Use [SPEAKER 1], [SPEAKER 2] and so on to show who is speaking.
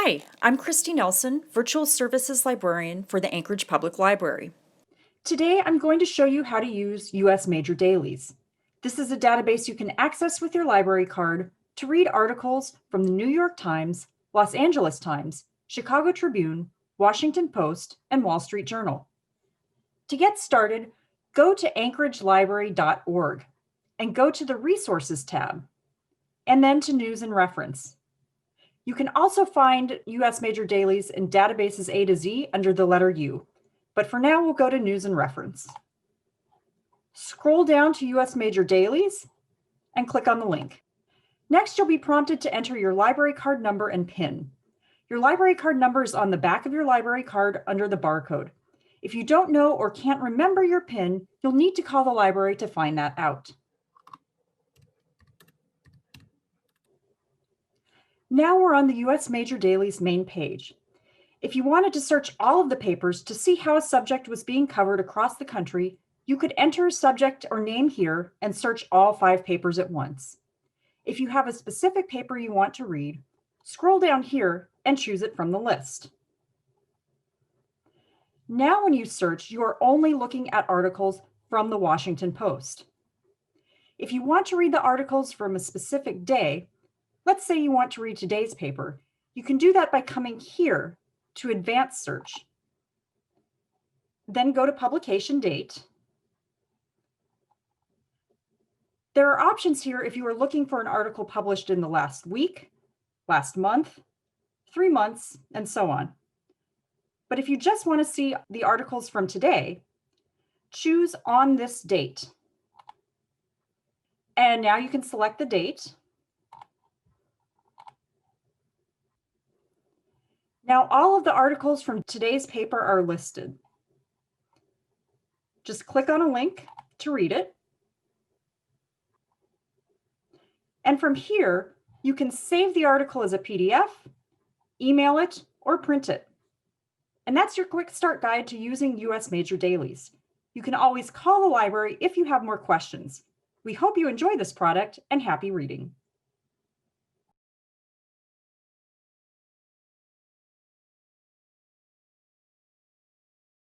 [SPEAKER 1] Hi, I'm Christy Nelson, Virtual Services Librarian for the Anchorage Public Library.
[SPEAKER 2] Today, I'm going to show you how to use US Major Dailies. This is a database you can access with your library card to read articles from the New York Times, Los Angeles Times, Chicago Tribune, Washington Post, and Wall Street Journal. To get started, go to anchoragelibrary.org and go to the Resources tab, and then to News and Reference. You can also find US Major Dailies in databases A to Z under the letter U. But for now, we'll go to News and Reference. Scroll down to US Major Dailies and click on the link. Next, you'll be prompted to enter your library card number and PIN. Your library card number is on the back of your library card under the barcode. If you don't know or can't remember your PIN, you'll need to call the library to find that out. Now we're on the US Major Dailies main page. If you wanted to search all of the papers to see how a subject was being covered across the country, you could enter a subject or name here and search all 5 papers at once. If you have a specific paper you want to read, scroll down here and choose it from the list. Now when you search, you are only looking at articles from the Washington Post. If you want to read the articles from a specific day, let's say you want to read today's paper, you can do that by coming here to Advanced Search. Then go to Publication Date. There are options here if you are looking for an article published in the last week, last month, 3 months, and so on. But if you just want to see the articles from today, choose On This Date. And now you can select the date. Now all of the articles from today's paper are listed. Just click on a link to read it. And from here, you can save the article as a PDF, email it, or print it. And that's your quick start guide to using US Major Dailies. You can always call the library if you have more questions. We hope you enjoy this product and happy reading.